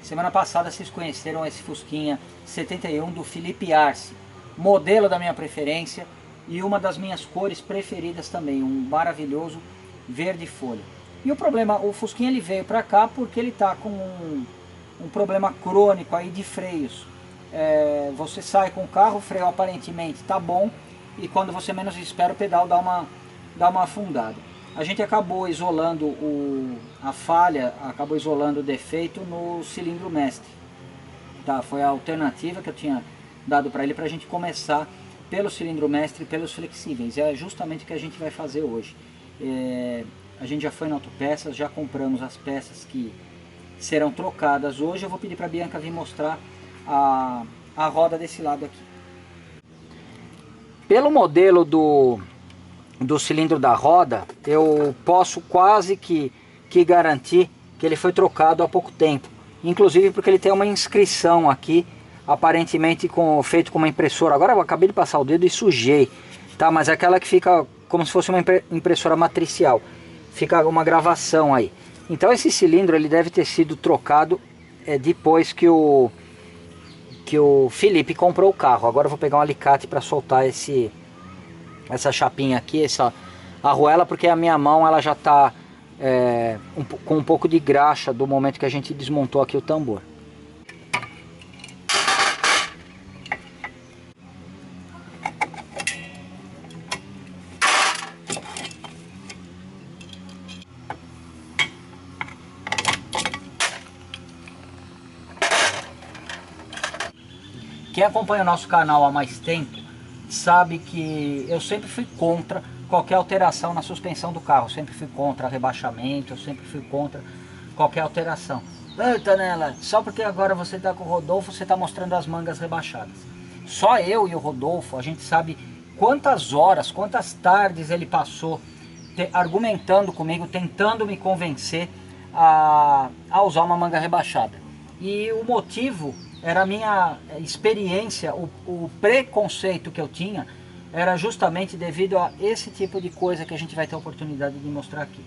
Semana passada vocês conheceram esse Fusquinha 71 do Felipe Arce, modelo da minha preferência e uma das minhas cores preferidas também, um maravilhoso verde folha. E o problema, o Fusquinha ele veio para cá porque ele está com um problema crônico aí de freios. Você sai com o carro, o freio aparentemente está bom e quando você menos espera o pedal dá uma afundada. A gente acabou isolando a falha, acabou isolando o defeito no cilindro mestre. Tá? Foi a alternativa que eu tinha dado para ele para a gente começar pelo cilindro mestre e pelos flexíveis. É justamente o que a gente vai fazer hoje. A gente já foi na Autopeças, já compramos as peças que serão trocadas hoje. Eu vou pedir para a Bianca vir mostrar a roda desse lado aqui. Pelo modelo do cilindro da roda, eu posso quase que garantir que ele foi trocado há pouco tempo. Inclusive porque ele tem uma inscrição aqui, aparentemente feito com uma impressora. Agora eu acabei de passar o dedo e sujei, tá? Mas é aquela que fica como se fosse uma impressora matricial. Fica uma gravação aí. Então esse cilindro ele deve ter sido trocado depois que o Felipe comprou o carro. Agora eu vou pegar um alicate para soltar essa chapinha aqui, essa arruela, porque a minha mão ela já está com um pouco de graxa do momento que a gente desmontou aqui o tambor. Quem acompanha o nosso canal há mais tempo sabe que eu sempre fui contra qualquer alteração na suspensão do carro. Eu sempre fui contra rebaixamento, eu sempre fui contra qualquer alteração. Tanela, só porque agora você está com o Rodolfo, você está mostrando as mangas rebaixadas. Só eu e o Rodolfo, a gente sabe quantas horas, quantas tardes ele passou argumentando comigo, tentando me convencer a usar uma manga rebaixada. E o motivo era a minha experiência, o preconceito que eu tinha era justamente devido a esse tipo de coisa que a gente vai ter a oportunidade de mostrar aqui.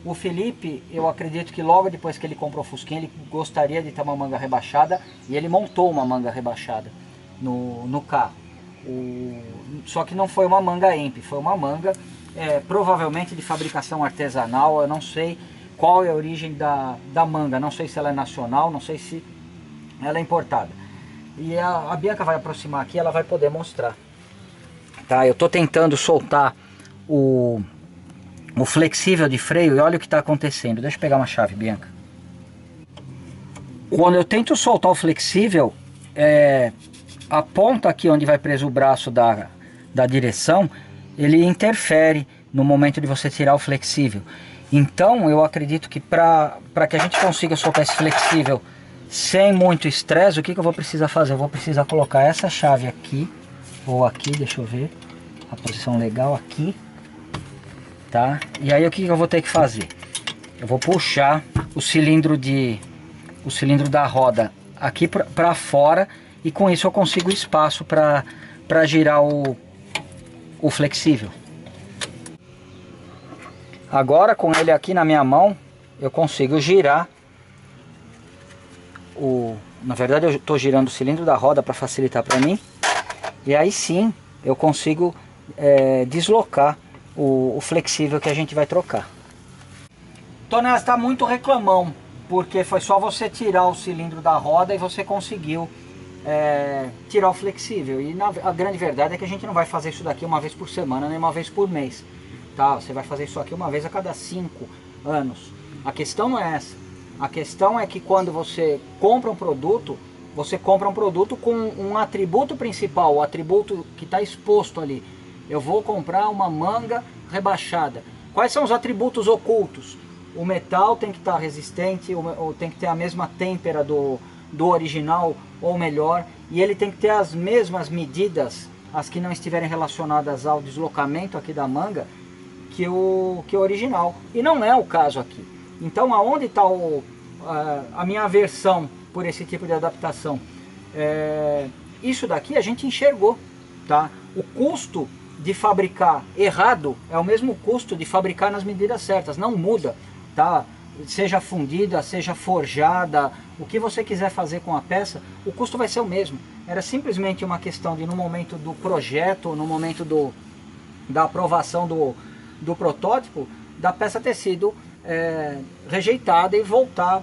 O Felipe, eu acredito que logo depois que ele comprou o Fusquinha, ele gostaria de ter uma manga rebaixada e ele montou uma manga rebaixada no carro. Só que não foi uma manga EMP, foi uma manga provavelmente de fabricação artesanal. Eu não sei qual é a origem da manga, não sei se ela é nacional, não sei se ela é importada. E a Bianca vai aproximar aqui, ela vai poder mostrar. Tá, eu tô tentando soltar o flexível de freio e olha o que está acontecendo. Deixa eu pegar uma chave, Bianca. Quando eu tento soltar o flexível, a ponta aqui onde vai preso o braço da direção, ele interfere no momento de você tirar o flexível. Então eu acredito que para que a gente consiga soltar esse flexível sem muito estresse, o que eu vou precisar fazer? Eu vou precisar colocar essa chave aqui, ou aqui, deixa eu ver a posição legal aqui, tá? E aí o que eu vou ter que fazer? Eu vou puxar o cilindro da roda aqui para fora e com isso eu consigo espaço para girar o flexível. Agora com ele aqui na minha mão eu consigo girar na verdade eu estou girando o cilindro da roda para facilitar para mim, e aí sim eu consigo deslocar o flexível que a gente vai trocar. Tonela, está muito reclamão, porque foi só você tirar o cilindro da roda e você conseguiu tirar o flexível. E a grande verdade é que a gente não vai fazer isso daqui uma vez por semana, nem uma vez por mês. Tá? Você vai fazer isso aqui uma vez a cada 5 anos. A questão não é essa. A questão é que quando você compra um produto, você compra um produto com um atributo principal, o atributo que está exposto ali. Eu vou comprar uma manga rebaixada. Quais são os atributos ocultos? O metal tem que estar resistente, ou tem que ter a mesma têmpera do original ou melhor, e ele tem que ter as mesmas medidas, as que não estiverem relacionadas ao deslocamento aqui da manga, que o original. E não é o caso aqui. Então aonde está a minha aversão por esse tipo de adaptação? Isso daqui a gente enxergou, tá? O custo de fabricar errado é o mesmo custo de fabricar nas medidas certas, não muda, tá? seja fundida, seja forjada, o que você quiser fazer com a peça, o custo vai ser o mesmo. Era simplesmente uma questão de, no momento do projeto, no momento da aprovação do protótipo, da peça ter sido rejeitada e voltar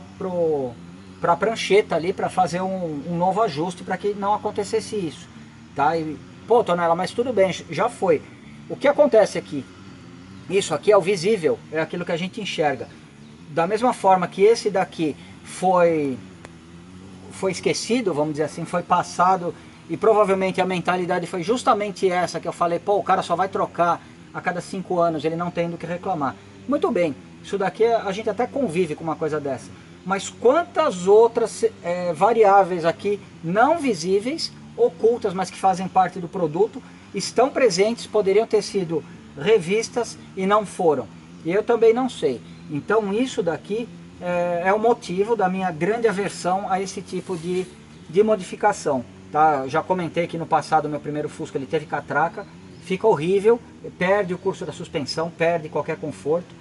para a prancheta ali, para fazer um novo ajuste, para que não acontecesse isso. Tá? E, pô, Tonela, mas tudo bem, já foi. O que acontece aqui? Isso aqui é o visível, é aquilo que a gente enxerga. Da mesma forma que esse daqui foi esquecido, vamos dizer assim, foi passado, e provavelmente a mentalidade foi justamente essa que eu falei, pô, o cara só vai trocar a cada 5 anos, ele não tem do que reclamar. Muito bem, isso daqui a gente até convive com uma coisa dessa. Mas quantas outras variáveis aqui não visíveis, ocultas, mas que fazem parte do produto, estão presentes, poderiam ter sido revistas e não foram. E eu também não sei. Então isso daqui é o motivo da minha grande aversão a esse tipo de modificação. Tá? Já comentei que no passado o meu primeiro Fusca ele teve catraca, fica horrível, perde o curso da suspensão, perde qualquer conforto.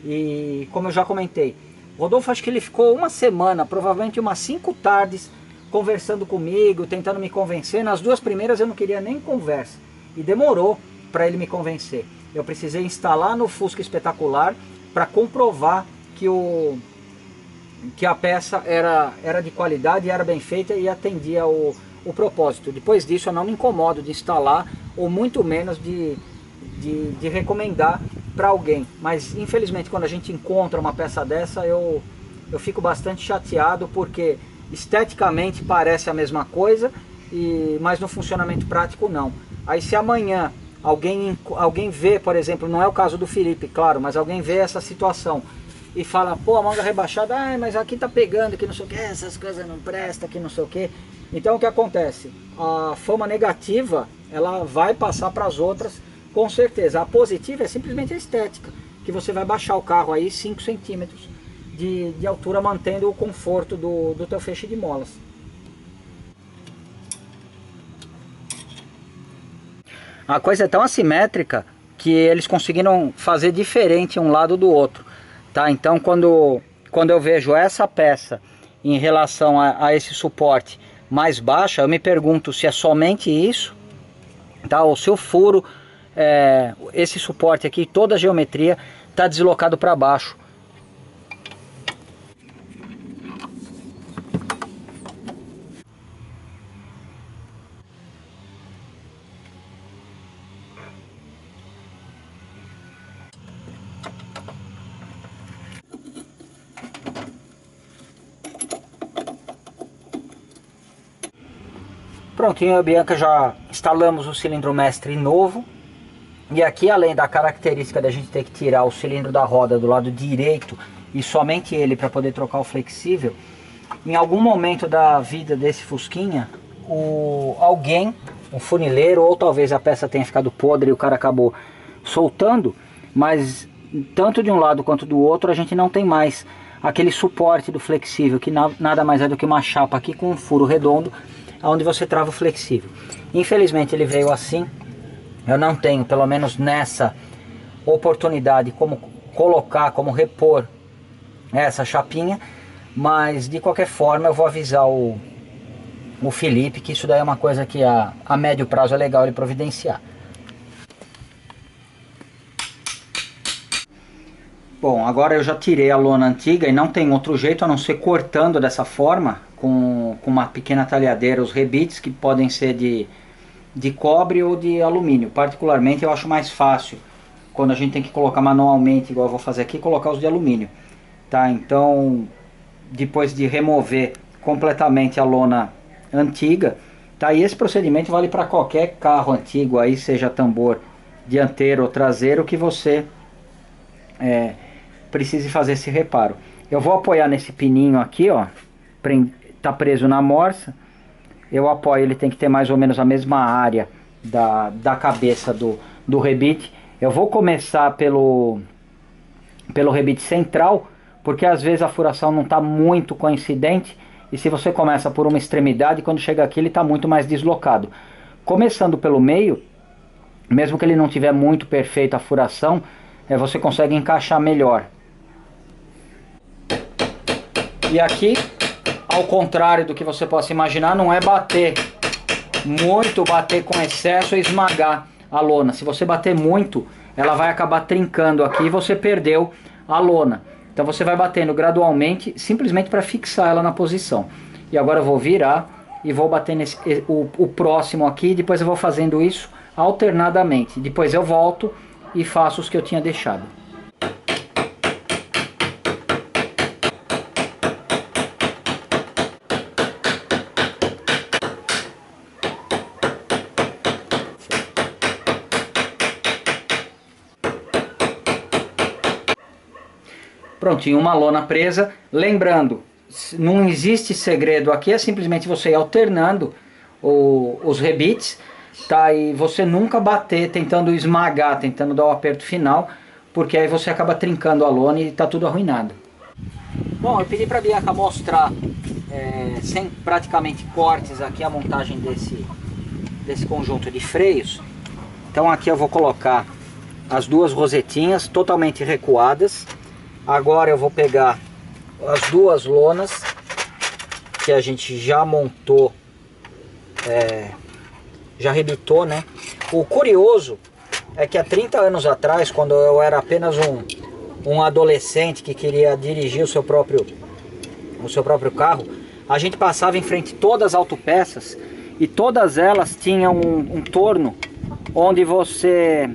E como eu já comentei, Rodolfo, acho que ele ficou uma semana, provavelmente umas 5 tardes, conversando comigo, tentando me convencer. Nas 2 primeiras eu não queria nem conversa. E demorou para ele me convencer. Eu precisei instalar no Fusca Espetacular para comprovar que a peça era de qualidade, era bem feita e atendia o propósito. Depois disso eu não me incomodo de instalar, ou muito menos de recomendar para alguém. Mas infelizmente quando a gente encontra uma peça dessa, eu fico bastante chateado, porque esteticamente parece a mesma coisa, mas no funcionamento prático não. Aí se amanhã alguém vê, por exemplo, não é o caso do Felipe, claro, mas alguém vê essa situação e fala, pô, a manga rebaixada, mas aqui tá pegando, que não sei o que, essas coisas não prestam, que não sei o que. Então o que acontece? A fama negativa, ela vai passar para as outras, com certeza. A positiva é simplesmente a estética, que você vai baixar o carro aí 5 centímetros de altura, mantendo o conforto do teu feixe de molas. A coisa é tão assimétrica que eles conseguiram fazer diferente um lado do outro, tá? Então quando eu vejo essa peça em relação a esse suporte mais baixa, eu me pergunto se é somente isso, tá? Ou se o furo, esse suporte aqui, toda a geometria está deslocado para baixo. Prontinho, a Bianca, já instalamos o cilindro mestre novo. E aqui, além da característica da gente ter que tirar o cilindro da roda do lado direito e somente ele para poder trocar o flexível, em algum momento da vida desse Fusquinha, alguém, um funileiro, ou talvez a peça tenha ficado podre e o cara acabou soltando, mas tanto de um lado quanto do outro a gente não tem mais aquele suporte do flexível, que nada mais é do que uma chapa aqui com um furo redondo, onde você trava o flexível. Infelizmente ele veio assim. Eu não tenho, pelo menos nessa oportunidade, como colocar, como repor essa chapinha, mas de qualquer forma eu vou avisar o Felipe que isso daí é uma coisa que a médio prazo é legal ele providenciar. Bom, agora eu já tirei a lona antiga e não tem outro jeito a não ser cortando dessa forma, com uma pequena talhadeira, os rebites, que podem ser de cobre ou de alumínio. Particularmente eu acho mais fácil, quando a gente tem que colocar manualmente, igual eu vou fazer aqui, colocar os de alumínio. Tá? Então, depois de remover completamente a lona antiga, tá? E esse procedimento vale para qualquer carro antigo, aí seja tambor dianteiro ou traseiro, que você precise fazer esse reparo. Eu vou apoiar nesse pininho aqui, ó, tá preso na morsa. Eu apoio, ele tem que ter mais ou menos a mesma área da cabeça do rebite. Eu vou começar pelo rebite central, porque às vezes a furação não está muito coincidente, e se você começa por uma extremidade, quando chega aqui ele está muito mais deslocado. Começando pelo meio, mesmo que ele não tiver muito perfeito a furação, você consegue encaixar melhor. E aqui, ao contrário do que você possa imaginar, não é bater muito, bater com excesso e esmagar a lona. Se você bater muito, ela vai acabar trincando aqui e você perdeu a lona. Então você vai batendo gradualmente, simplesmente para fixar ela na posição. E agora eu vou virar e vou bater o próximo aqui, depois eu vou fazendo isso alternadamente. Depois eu volto e faço os que eu tinha deixado. Prontinho, uma lona presa. Lembrando, não existe segredo aqui, é simplesmente você ir alternando os rebites, tá? E você nunca bater tentando esmagar, tentando dar o aperto final, porque aí você acaba trincando a lona e tá tudo arruinado. Bom, eu pedi para a Bianca mostrar, sem praticamente cortes aqui, a montagem desse conjunto de freios. Então aqui eu vou colocar as duas rosetinhas totalmente recuadas. Agora eu vou pegar as duas lonas que a gente já montou, já rebitou, né? O curioso é que há 30 anos atrás, quando eu era apenas um adolescente que queria dirigir o seu próprio carro, a gente passava em frente todas as autopeças e todas elas tinham um torno onde você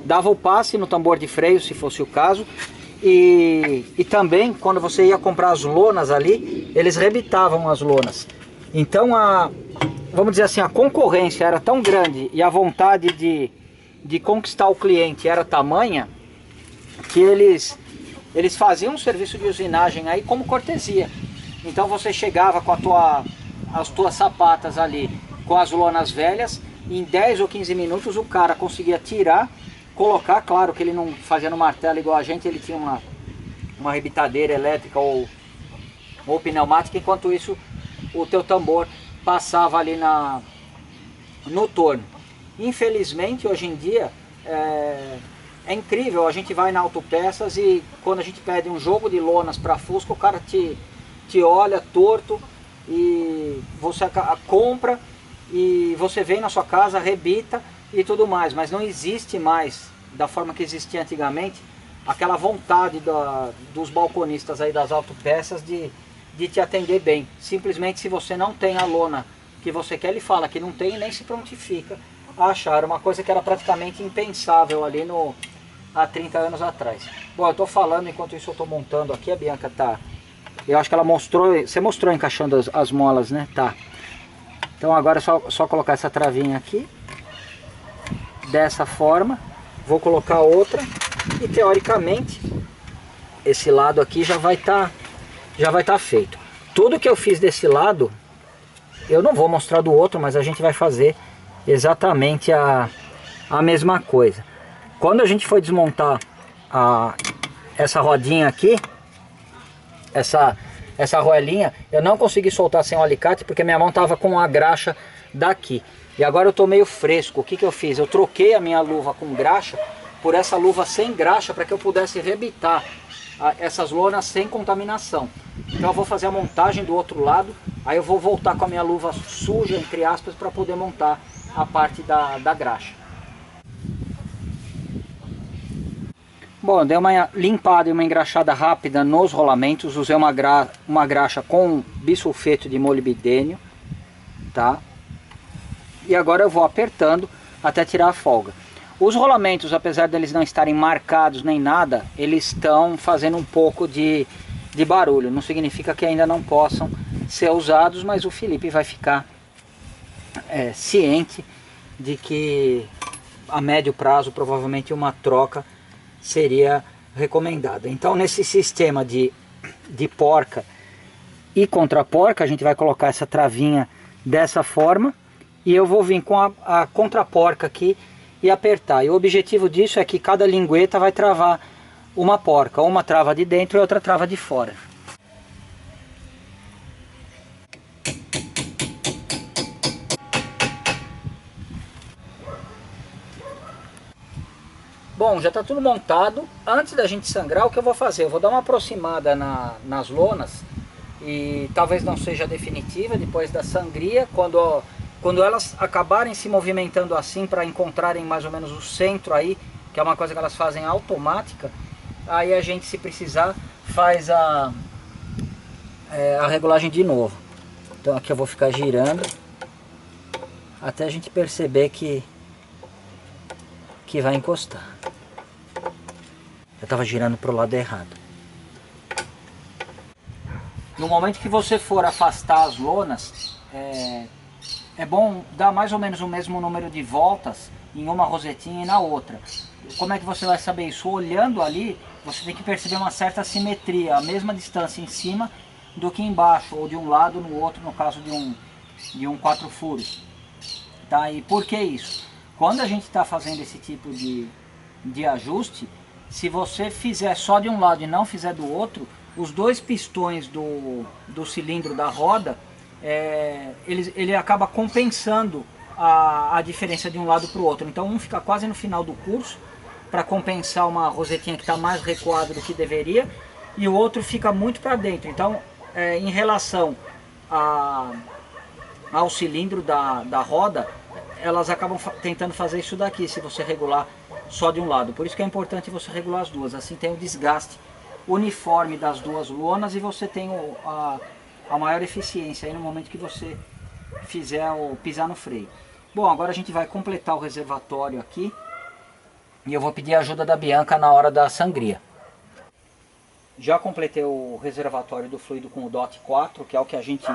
dava o passe no tambor de freio, se fosse o caso, e também quando você ia comprar as lonas ali, eles rebitavam as lonas. Então vamos dizer assim, a concorrência era tão grande e a vontade de conquistar o cliente era tamanha que eles faziam um serviço de usinagem aí como cortesia. Então você chegava com as tuas sapatas ali com as lonas velhas, e em 10 ou 15 minutos o cara conseguia tirar, colocar, claro que ele não fazia no martelo igual a gente, ele tinha uma rebitadeira elétrica ou pneumática, enquanto isso o teu tambor passava ali no torno. Infelizmente hoje em dia é incrível, a gente vai na Autopeças e quando a gente pede um jogo de lonas para Fusca, o cara te olha torto e você compra e você vem na sua casa, rebita e tudo mais, mas não existe mais, da forma que existia antigamente, aquela vontade dos balconistas aí das autopeças de te atender bem. Simplesmente, se você não tem a lona que você quer, ele fala que não tem e nem se prontifica a achar, uma coisa que era praticamente impensável ali há 30 anos atrás. Bom, eu estou falando, enquanto isso eu estou montando aqui, a Bianca tá, eu acho que ela mostrou, você mostrou encaixando as molas, né? Tá. Então agora é só colocar essa travinha aqui, dessa forma, vou colocar outra e teoricamente esse lado aqui já vai estar feito. Tudo que eu fiz desse lado eu não vou mostrar do outro, mas a gente vai fazer exatamente a mesma coisa. Quando a gente foi desmontar essa rodinha aqui, essa roelinha, eu não consegui soltar sem o alicate porque minha mão estava com a graxa daqui. E agora eu estou meio fresco. O que eu fiz? Eu troquei a minha luva com graxa por essa luva sem graxa para que eu pudesse rebitar essas lonas sem contaminação. Então eu vou fazer a montagem do outro lado, aí eu vou voltar com a minha luva suja, entre aspas, para poder montar a parte da graxa. Bom, eu dei uma limpada e uma engraxada rápida nos rolamentos, usei uma graxa com bisulfeto de molibdênio, tá? E agora eu vou apertando até tirar a folga. Os rolamentos, apesar deles não estarem marcados nem nada, eles estão fazendo um pouco de barulho. Não significa que ainda não possam ser usados, mas o Felipe vai ficar ciente de que a médio prazo provavelmente uma troca seria recomendada. Então nesse sistema de porca e contra-porca, a gente vai colocar essa travinha dessa forma e eu vou vir com a contra-porca aqui e apertar. E o objetivo disso é que cada lingueta vai travar uma porca, uma trava de dentro e outra trava de fora. Bom, já está tudo montado. Antes da gente sangrar, o que eu vou fazer? Eu vou dar uma aproximada nas lonas, e talvez não seja definitiva depois da sangria, quando elas acabarem se movimentando assim para encontrarem mais ou menos o centro aí, que é uma coisa que elas fazem automática, aí a gente, se precisar, faz a regulagem de novo. Então aqui eu vou ficar girando até a gente perceber que vai encostar. Eu estava girando para o lado errado. No momento que você for afastar as lonas, é bom dar mais ou menos o mesmo número de voltas em uma rosetinha e na outra. Como é que você vai saber isso? Olhando ali, você tem que perceber uma certa simetria, a mesma distância em cima do que embaixo, ou de um lado no outro, no caso de um 4 furos. Tá? E por que isso? Quando a gente está fazendo esse tipo de ajuste, se você fizer só de um lado e não fizer do outro, os dois pistões do cilindro da roda, ele acaba compensando a diferença de um lado para o outro. Então um fica quase no final do curso, para compensar uma rosetinha que está mais recuada do que deveria, e o outro fica muito para dentro. Então, em relação ao cilindro da roda, elas acabam tentando fazer isso daqui, se você regular só de um lado. Por isso que é importante você regular as duas, assim tem o desgaste uniforme das duas lonas e você tem a maior eficiência aí no momento que você fizer pisar no freio. Bom, agora a gente vai completar o reservatório aqui e eu vou pedir a ajuda da Bianca na hora da sangria. Já completei o reservatório do fluido com o DOT 4, que é o que a gente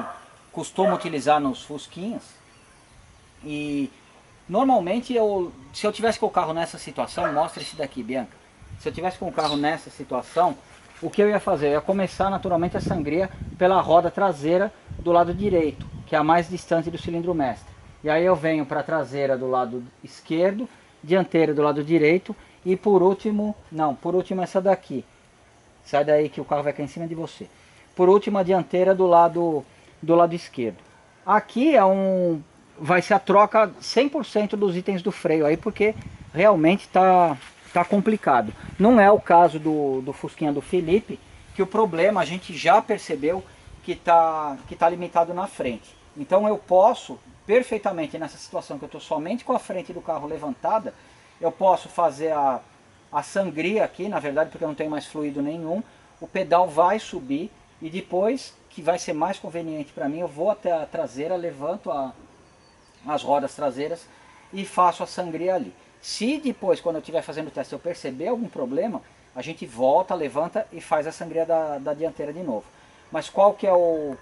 costuma utilizar nos fusquinhas. E normalmente, se eu tivesse com o carro nessa situação, mostra esse daqui, Bianca. Se eu tivesse com o carro nessa situação, o que eu ia fazer? Eu ia começar naturalmente a sangria pela roda traseira do lado direito, que é a mais distante do cilindro mestre. E aí eu venho para a traseira do lado esquerdo, dianteira do lado direito e por último essa daqui. Sai daí que o carro vai cair em cima de você. Por último, a dianteira do lado esquerdo. Aqui vai ser a troca 100% dos itens do freio aí, porque realmente tá complicado. Não é o caso do Fusquinha do Felipe, que o problema a gente já percebeu que tá limitado na frente. Então eu posso perfeitamente, nessa situação que eu estou somente com a frente do carro levantada, eu posso fazer a sangria aqui, na verdade, porque eu não tenho mais fluido nenhum. O pedal vai subir e depois, que vai ser mais conveniente para mim, eu vou até a traseira, levanto as rodas traseiras e faço a sangria ali. Se depois, quando eu estiver fazendo o teste, eu perceber algum problema, a gente volta, levanta e faz a sangria da dianteira de novo. Mas qual que é o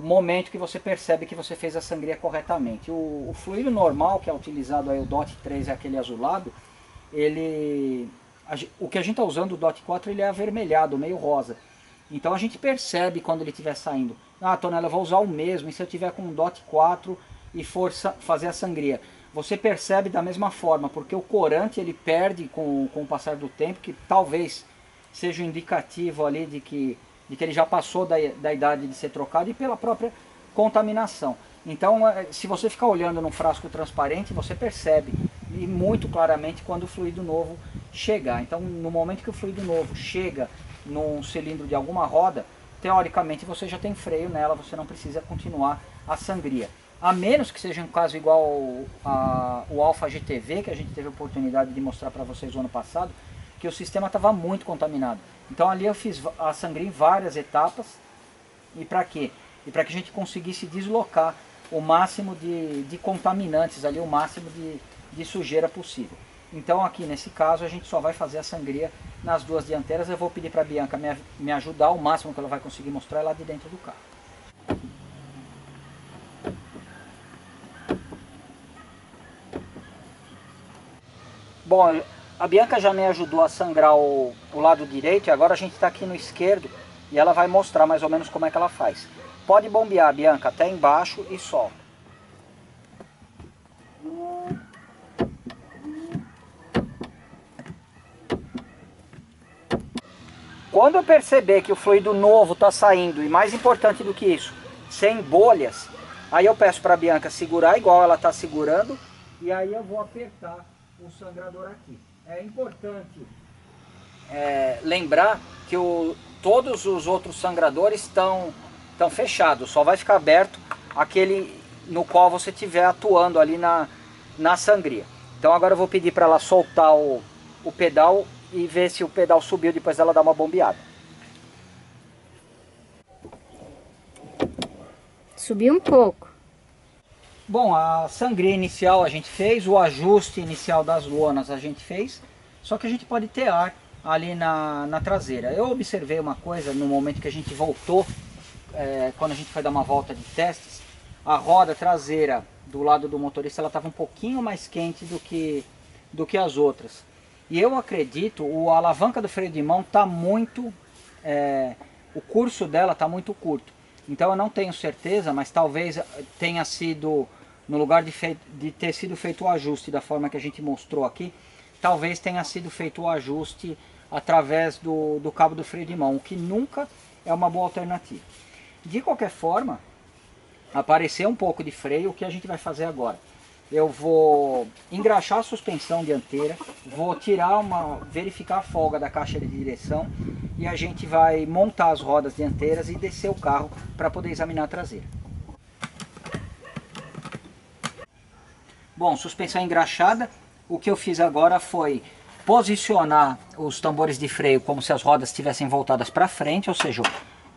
momento que você percebe que você fez a sangria corretamente? O fluido normal, que é utilizado aí, o DOT 3 é aquele azulado, o que a gente está usando, o DOT 4, ele é avermelhado, meio rosa. Então a gente percebe quando ele estiver saindo. Ah, Tonela, eu vou usar o mesmo, e se eu tiver com o DOT 4 e for fazer a sangria? Você percebe da mesma forma, porque o corante ele perde com o passar do tempo, que talvez seja um indicativo ali de que ele já passou da idade de ser trocado e pela própria contaminação. Então, se você ficar olhando num frasco transparente, você percebe e muito claramente quando o fluido novo chegar. Então, no momento que o fluido novo chega num cilindro de alguma roda, teoricamente você já tem freio nela, você não precisa continuar a sangria. A menos que seja um caso igual o Alfa GTV, que a gente teve a oportunidade de mostrar para vocês no ano passado, que o sistema estava muito contaminado. Então ali eu fiz a sangria em várias etapas. E para quê? E para que a gente conseguisse deslocar o máximo de contaminantes ali, o máximo de sujeira possível. Então aqui nesse caso a gente só vai fazer a sangria nas duas dianteiras. Eu vou pedir para a Bianca me ajudar, o máximo que ela vai conseguir mostrar é lá de dentro do carro. Bom, a Bianca já me ajudou a sangrar o lado direito e agora a gente está aqui no esquerdo e ela vai mostrar mais ou menos como é que ela faz. Pode bombear, Bianca, até embaixo e solta. Quando eu perceber que o fluido novo está saindo, e mais importante do que isso, sem bolhas, aí eu peço para a Bianca segurar igual ela está segurando, e aí eu vou apertar o sangrador aqui. é importante lembrar que todos os outros sangradores estão fechados, só vai ficar aberto aquele no qual você estiver atuando ali na sangria. Então agora eu vou pedir para ela soltar o pedal e ver se o pedal subiu, depois ela dá uma bombeada. Subiu um pouco. Bom, a sangria inicial a gente fez, o ajuste inicial das lonas a gente fez, só que a gente pode ter ar ali na traseira. Eu observei uma coisa no momento que a gente voltou, quando a gente foi dar uma volta de testes, a roda traseira do lado do motorista ela estava um pouquinho mais quente do que as outras. E eu acredito, a alavanca do freio de mão está muito, o curso dela está muito curto. Então eu não tenho certeza, mas talvez tenha sido, no lugar de ter sido feito o ajuste da forma que a gente mostrou aqui, talvez tenha sido feito o ajuste através do cabo do freio de mão, o que nunca é uma boa alternativa. De qualquer forma, apareceu um pouco de freio. O que a gente vai fazer agora? Eu vou engraxar a suspensão dianteira, vou verificar a folga da caixa de direção e a gente vai montar as rodas dianteiras e descer o carro para poder examinar a traseira. Bom, suspensão engraxada, o que eu fiz agora foi posicionar os tambores de freio como se as rodas estivessem voltadas para frente, ou seja,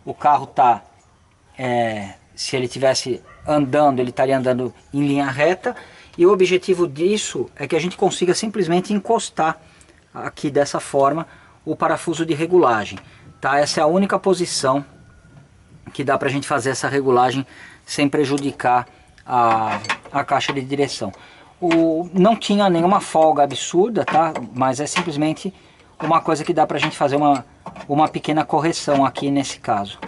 o carro está, se ele estivesse andando, ele estaria andando em linha reta, e o objetivo disso é que a gente consiga simplesmente encostar aqui dessa forma o parafuso de regulagem, tá? Essa é a única posição que dá para a gente fazer essa regulagem sem prejudicar a caixa de direção. Não tinha nenhuma folga absurda, tá? Mas é simplesmente uma coisa que dá pra gente fazer uma pequena correção aqui nesse caso.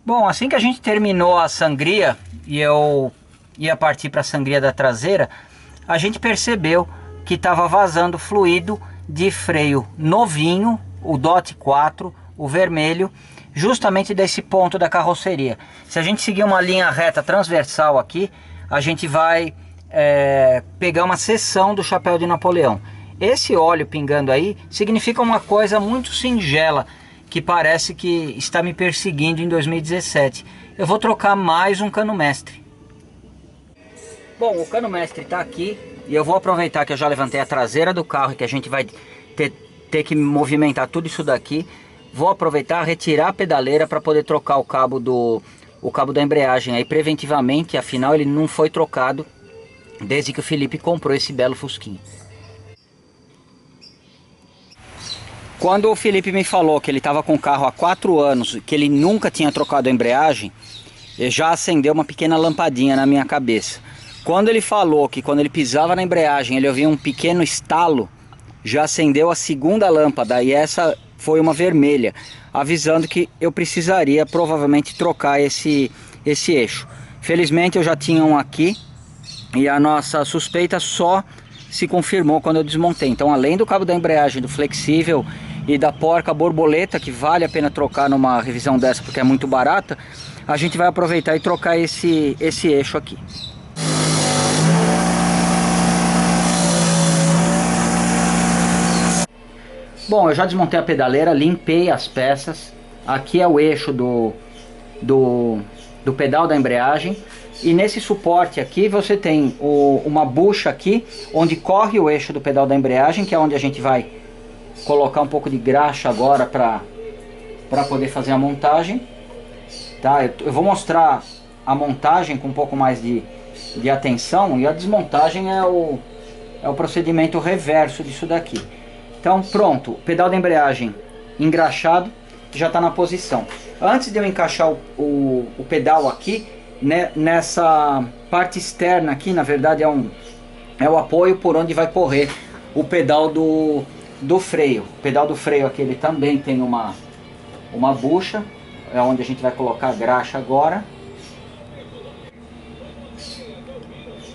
Bom, assim que a gente terminou a sangria e eu ia partir para a sangria da traseira, a gente percebeu que estava vazando fluido de freio novinho, o DOT 4, o vermelho, justamente desse ponto da carroceria. Se a gente seguir uma linha reta transversal aqui, a gente vai pegar uma seção do chapéu de Napoleão. Esse óleo pingando aí significa uma coisa muito singela, que parece que está me perseguindo em 2017. Eu vou trocar mais um cano mestre. Bom, o cano mestre está aqui e eu vou aproveitar que eu já levantei a traseira do carro e que a gente vai ter que movimentar tudo isso daqui. Vou aproveitar, retirar a pedaleira para poder trocar o cabo da embreagem aí preventivamente, afinal ele não foi trocado desde que o Felipe comprou esse belo Fusquinha. Quando o Felipe me falou que ele estava com o carro há 4 anos, que ele nunca tinha trocado a embreagem, já acendeu uma pequena lampadinha na minha cabeça. Quando ele falou que quando ele pisava na embreagem ele ouvia um pequeno estalo, já acendeu a segunda lâmpada, e essa foi uma vermelha, avisando que eu precisaria provavelmente trocar esse eixo. Felizmente eu já tinha um aqui e a nossa suspeita só se confirmou quando eu desmontei. Então, além do cabo da embreagem, do flexível e da porca borboleta, que vale a pena trocar numa revisão dessa porque é muito barata, a gente vai aproveitar e trocar esse eixo aqui. Bom, eu já desmontei a pedaleira, limpei as peças. Aqui é o eixo do pedal da embreagem. E nesse suporte aqui você tem uma bucha aqui, onde corre o eixo do pedal da embreagem, que é onde a gente vai colocar um pouco de graxa agora para poder fazer a montagem. Tá? Eu vou mostrar a montagem com um pouco mais de atenção, e a desmontagem é o procedimento reverso disso daqui. Então pronto, o pedal da embreagem engraxado já está na posição. Antes de eu encaixar o pedal aqui, né, nessa parte externa aqui, na verdade é o apoio por onde vai correr o pedal do freio. O pedal do freio aqui ele também tem uma bucha, é onde a gente vai colocar a graxa agora.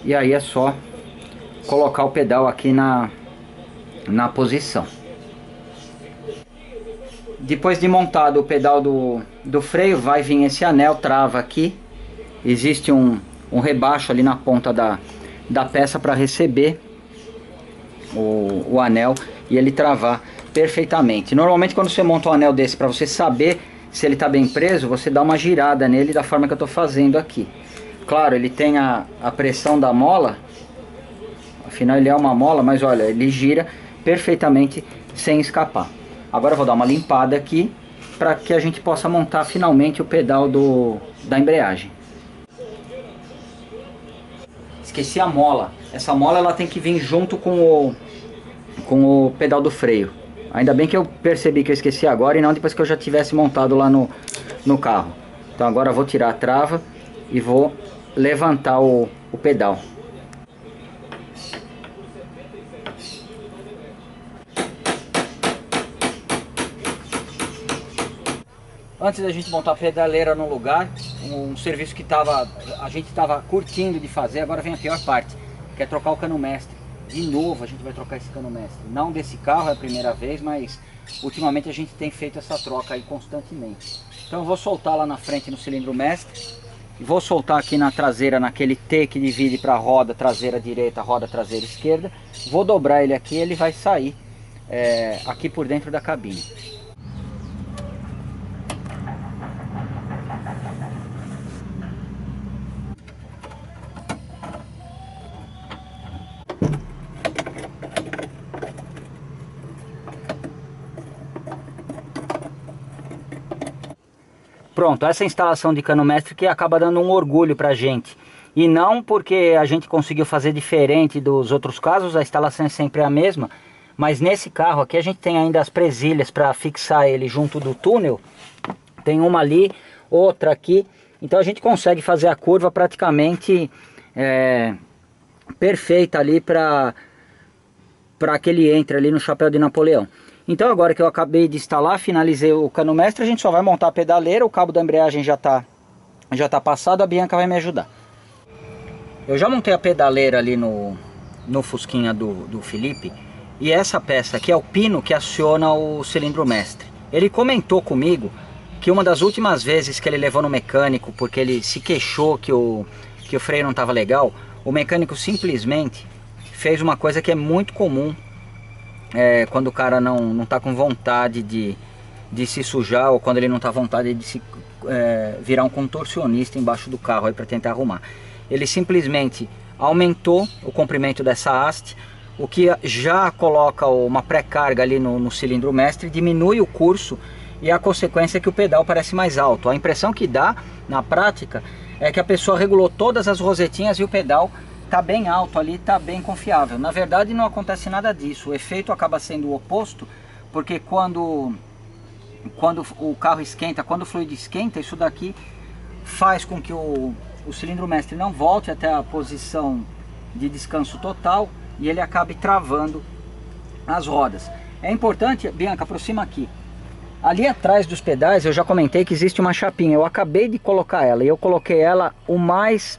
E aí é só colocar o pedal aqui na posição. Depois de montado o pedal do freio, vai vir esse anel trava aqui. Existe um rebaixo ali na ponta da peça para receber o anel e ele travar perfeitamente. Normalmente quando você monta um anel desse, para você saber se ele está bem preso, você dá uma girada nele da forma que eu estou fazendo aqui. Claro, ele tem a pressão da mola, afinal ele é uma mola, mas olha, ele gira perfeitamente sem escapar. Agora eu vou dar uma limpada aqui para que a gente possa montar finalmente o pedal da embreagem. Esqueci a mola. Essa mola ela tem que vir junto com o pedal do freio. Ainda bem que eu percebi que eu esqueci agora e não depois que eu já tivesse montado lá no carro. Então agora eu vou tirar a trava e vou levantar o pedal. Antes da gente montar a pedaleira no lugar, um serviço que a gente estava curtindo de fazer, agora vem a pior parte, que é trocar o cano mestre. De novo a gente vai trocar esse cano mestre. Não desse carro, é a primeira vez, mas ultimamente a gente tem feito essa troca aí constantemente. Então eu vou soltar lá na frente no cilindro mestre, e vou soltar aqui na traseira, naquele T que divide para roda traseira direita, roda traseira esquerda. Vou dobrar ele aqui e ele vai sair aqui por dentro da cabine. Pronto, essa instalação de cano mestre que acaba dando um orgulho pra gente. E não porque a gente conseguiu fazer diferente dos outros casos, a instalação é sempre a mesma. Mas nesse carro aqui a gente tem ainda as presilhas para fixar ele junto do túnel. Tem uma ali, outra aqui. Então a gente consegue fazer a curva praticamente perfeita ali para que ele entre ali no chapéu de Napoleão. Então agora que eu acabei de instalar, finalizei o cano mestre, a gente só vai montar a pedaleira, o cabo da embreagem já tá passado, a Bianca vai me ajudar. Eu já montei a pedaleira ali no Fusquinha do Felipe, e essa peça aqui é o pino que aciona o cilindro mestre. Ele comentou comigo que uma das últimas vezes que ele levou no mecânico, porque ele se queixou que o freio não estava legal, o mecânico simplesmente fez uma coisa que é muito comum quando o cara não tá com vontade de se sujar, ou quando ele não tá com vontade de se virar um contorcionista embaixo do carro aí para tentar arrumar. Ele simplesmente aumentou o comprimento dessa haste, o que já coloca uma pré-carga ali no cilindro mestre, diminui o curso, e a consequência é que o pedal parece mais alto. A impressão que dá na prática é que a pessoa regulou todas as rosetinhas e o pedal tá bem alto ali, tá bem confiável. Na verdade não acontece nada disso, o efeito acaba sendo o oposto, porque quando o carro esquenta, quando o fluido esquenta, isso daqui faz com que o cilindro mestre não volte até a posição de descanso total e ele acabe travando as rodas. É importante, Bianca, aproxima aqui. Ali atrás dos pedais eu já comentei que existe uma chapinha, eu acabei de colocar ela, e eu coloquei ela o mais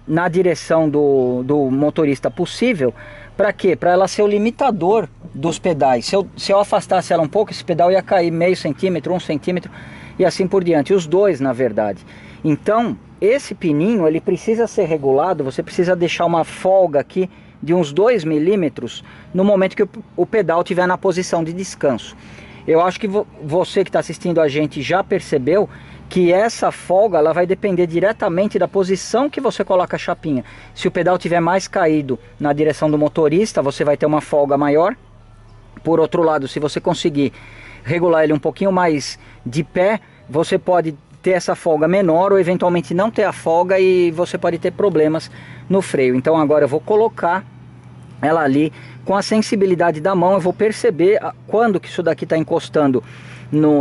na direção do motorista possível. Para quê? Para ela ser o limitador dos pedais. Se eu afastasse ela um pouco, esse pedal ia cair meio centímetro, 1 centímetro e assim por diante. Os dois, na verdade. Então, esse pininho, ele precisa ser regulado. Você precisa deixar uma folga aqui de uns 2 milímetros no momento que o pedal estiver na posição de descanso. Eu acho que você que está assistindo a gente já percebeu que essa folga ela vai depender diretamente da posição que você coloca a chapinha. Se o pedal tiver mais caído na direção do motorista, você vai ter uma folga maior. Por outro lado, se você conseguir regular ele um pouquinho mais de pé, você pode ter essa folga menor ou eventualmente não ter a folga e você pode ter problemas no freio. Então agora eu vou colocar ela ali com a sensibilidade da mão, eu vou perceber quando que isso daqui está encostando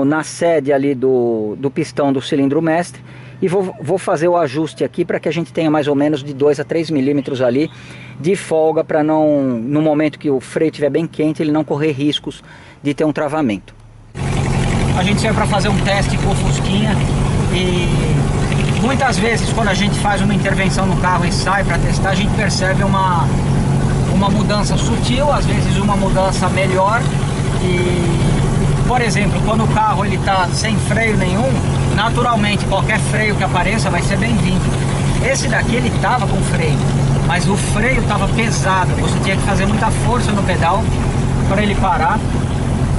na sede ali do pistão do cilindro mestre, e vou fazer o ajuste aqui para que a gente tenha mais ou menos de 2 a 3 milímetros ali de folga, para não, no momento que o freio estiver bem quente, ele não correr riscos de ter um travamento. A gente saiu para fazer um teste com o Fusquinha, e muitas vezes quando a gente faz uma intervenção no carro e sai para testar, a gente percebe uma mudança sutil, às vezes uma mudança melhor. E, por exemplo, quando o carro está sem freio nenhum, naturalmente qualquer freio que apareça vai ser bem-vindo. Esse daqui ele tava com freio, mas o freio tava pesado, você tinha que fazer muita força no pedal para ele parar,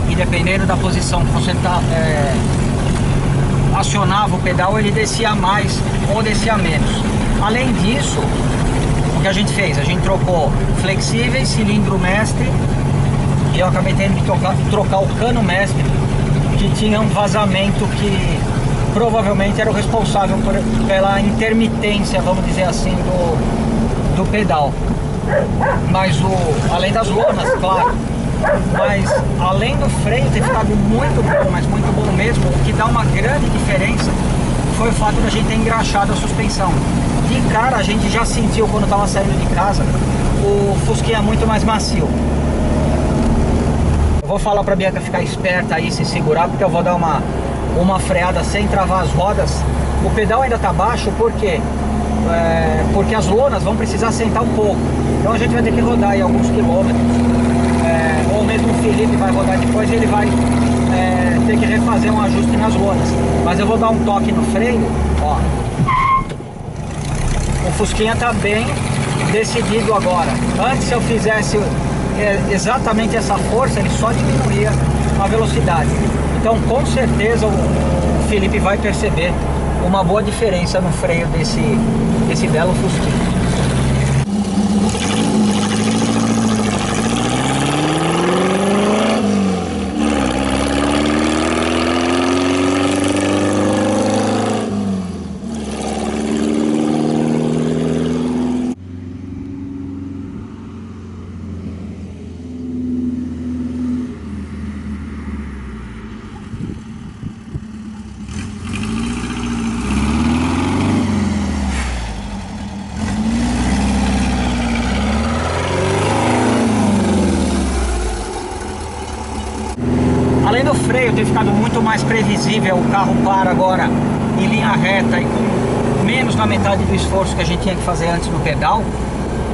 e dependendo da posição que você acionava o pedal, ele descia mais ou descia menos. Além disso, o que a gente fez? A gente trocou flexíveis, cilindro mestre, e eu acabei tendo que trocar o cano mestre, que tinha um vazamento que provavelmente era o responsável pela intermitência, vamos dizer assim, do pedal. Mas além das lonas, claro, mas além do freio ter ficado muito bom, mas muito bom mesmo, o que dá uma grande diferença foi o fato de a gente ter engraxado a suspensão. De cara a gente já sentiu, quando estava saindo de casa, o Fusquinha muito mais macio. Eu vou falar pra Bianca ficar esperta aí, se segurar, porque eu vou dar uma freada sem travar as rodas. O pedal ainda tá baixo, por quê? Porque as lonas vão precisar sentar um pouco, então a gente vai ter que rodar aí alguns quilômetros, ou mesmo o Felipe vai rodar depois e ele vai ter que refazer um ajuste nas lonas. Mas eu vou dar um toque no freio, ó. O Fusquinha tá bem decidido agora. Antes, se eu fizesse exatamente essa força, ele só diminuía a velocidade. Então com certeza o Felipe vai perceber uma boa diferença no freio desse belo Fusquinha. Além do freio ter ficado muito mais previsível, o carro para agora em linha reta e com menos da metade do esforço que a gente tinha que fazer antes no pedal.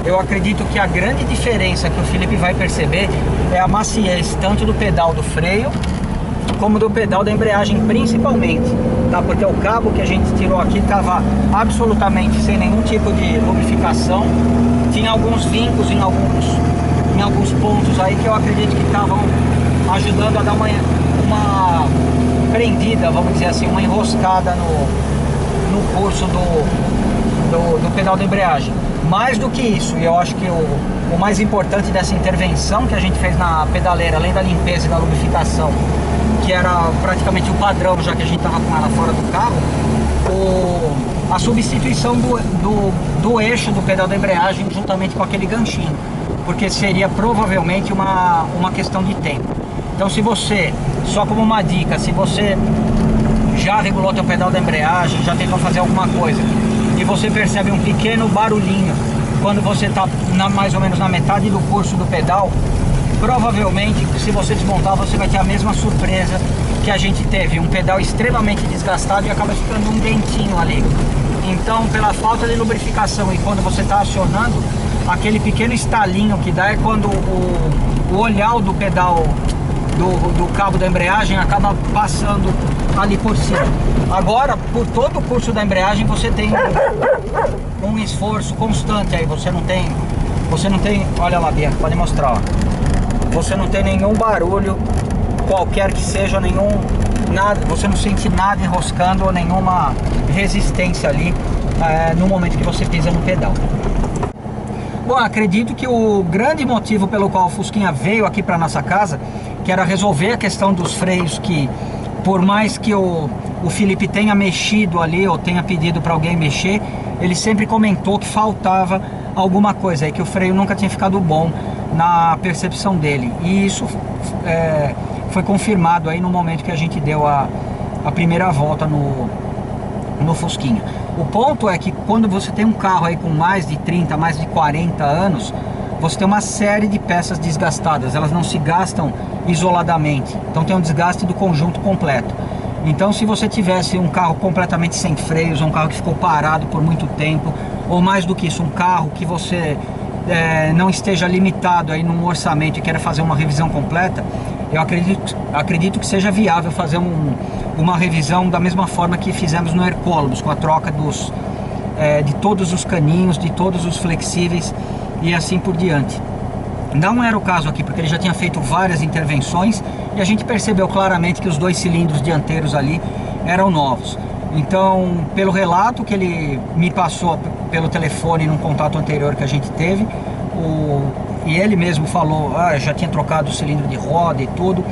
Eu acredito que a grande diferença que o Felipe vai perceber é a maciez tanto do pedal do freio como do pedal da embreagem, principalmente, tá? Porque o cabo que a gente tirou aqui estava absolutamente sem nenhum tipo de lubrificação. Tinha alguns vincos em alguns pontos aí que eu acredito que estavam ajudando a dar uma prendida, vamos dizer assim, uma enroscada no curso do pedal da embreagem. Mais do que isso, e eu acho que o mais importante dessa intervenção que a gente fez na pedaleira, além da limpeza e da lubrificação, que era praticamente o padrão, já que a gente estava com ela fora do carro, a substituição do eixo do pedal da embreagem juntamente com aquele ganchinho, porque seria provavelmente uma questão de tempo. Então, se você, só como uma dica, se você já regulou teu pedal da embreagem, já tentou fazer alguma coisa e você percebe um pequeno barulhinho quando você está mais ou menos na metade do curso do pedal, provavelmente, se você desmontar, você vai ter a mesma surpresa que a gente teve, um pedal extremamente desgastado e acaba ficando um dentinho ali. Então, pela falta de lubrificação e quando você está acionando, aquele pequeno estalinho que dá é quando o olhar do pedal do cabo da embreagem acaba passando ali por cima. Agora, por todo o curso da embreagem, você tem um esforço constante aí, você não tem, olha lá, Bianca, pode mostrar, ó. Você não tem nenhum barulho, qualquer que seja, nada, você não sente nada enroscando ou nenhuma resistência ali no momento que você pisa no pedal. Bom, acredito que o grande motivo pelo qual o Fusquinha veio aqui para nossa casa, que era resolver a questão dos freios, que por mais que o Felipe tenha mexido ali ou tenha pedido para alguém mexer, ele sempre comentou que faltava alguma coisa aí, que o freio nunca tinha ficado bom na percepção dele, e isso foi confirmado aí no momento que a gente deu a primeira volta no Fusquinha. O ponto é que quando você tem um carro aí com mais de 30, mais de 40 anos, você tem uma série de peças desgastadas, elas não se gastam isoladamente, então tem um desgaste do conjunto completo. Então, se você tivesse um carro completamente sem freios, um carro que ficou parado por muito tempo, ou mais do que isso, um carro que você não esteja limitado aí num orçamento e queira fazer uma revisão completa, eu acredito que seja viável fazer uma revisão da mesma forma que fizemos no Hercólogos, com a troca de todos os caninhos, de todos os flexíveis e assim por diante. Não era o caso aqui, porque ele já tinha feito várias intervenções e a gente percebeu claramente que os 2 cilindros dianteiros ali eram novos. Então, pelo relato que ele me passou pelo telefone num contato anterior que a gente teve, e ele mesmo falou, já tinha trocado o cilindro de roda e tudo,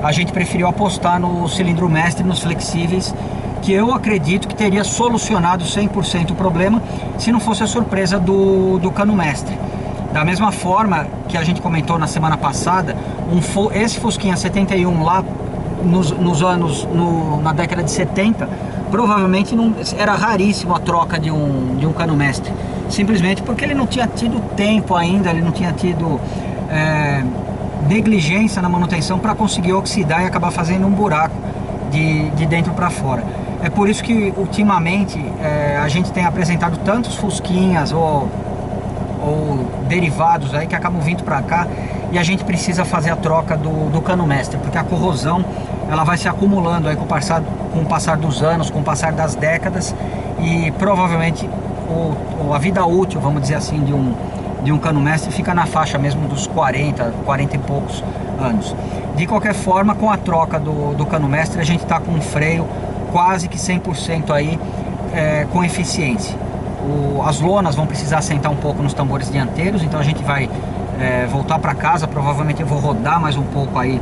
a gente preferiu apostar no cilindro mestre, nos flexíveis, que eu acredito que teria solucionado 100% o problema se não fosse a surpresa do cano mestre. Da mesma forma que a gente comentou na semana passada, esse Fusquinha 71 lá nos anos, na década de 70, provavelmente era raríssimo a troca de um cano mestre, simplesmente porque ele não tinha tido tempo ainda, ele não tinha tido negligência na manutenção para conseguir oxidar e acabar fazendo um buraco de dentro para fora. É por isso que ultimamente a gente tem apresentado tantos Fusquinhas ou derivados aí que acabam vindo para cá e a gente precisa fazer a troca do cano mestre, porque a corrosão ela vai se acumulando aí com o passar dos anos, com o passar das décadas, e provavelmente a vida útil, vamos dizer assim, de um cano mestre fica na faixa mesmo dos 40 e poucos anos. De qualquer forma, com a troca do cano mestre, a gente está com um freio quase que 100% aí com eficiência. As lonas vão precisar sentar um pouco nos tambores dianteiros, então a gente vai voltar para casa. Provavelmente eu vou rodar mais um pouco aí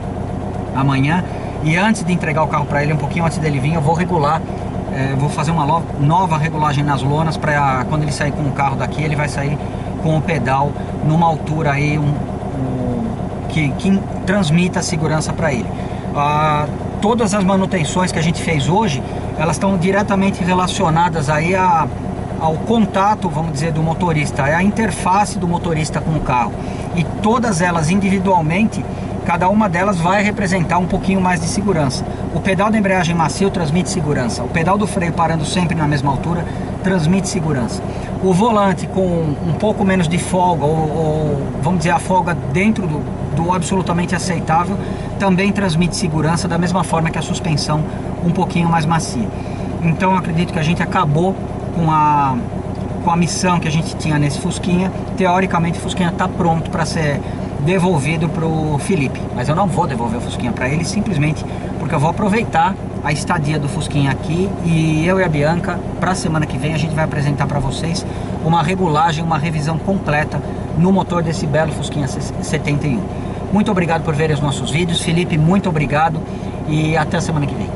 amanhã, e antes de entregar o carro para ele, um pouquinho antes dele vir, eu vou regular, vou fazer uma nova regulagem nas lonas, para quando ele sair com o carro daqui, ele vai sair com o pedal numa altura aí que transmita segurança para ele. Todas as manutenções que a gente fez hoje, elas estão diretamente relacionadas aí ao contato, vamos dizer, do motorista, é a interface do motorista com o carro, e todas elas individualmente, cada uma delas vai representar um pouquinho mais de segurança. O pedal da embreagem macio transmite segurança, o pedal do freio parando sempre na mesma altura transmite segurança, o volante com um pouco menos de folga, ou vamos dizer, a folga dentro do absolutamente aceitável, também transmite segurança, da mesma forma que a suspensão um pouquinho mais macia. Então eu acredito que a gente acabou com a missão que a gente tinha nesse Fusquinha. Teoricamente o Fusquinha está pronto para ser devolvido para o Felipe, mas eu não vou devolver o Fusquinha para ele, simplesmente porque eu vou aproveitar a estadia do Fusquinha aqui, e eu e a Bianca, para a semana que vem, a gente vai apresentar para vocês uma regulagem, uma revisão completa no motor desse belo Fusquinha 71. Muito obrigado por verem os nossos vídeos. Felipe, muito obrigado, e até a semana que vem.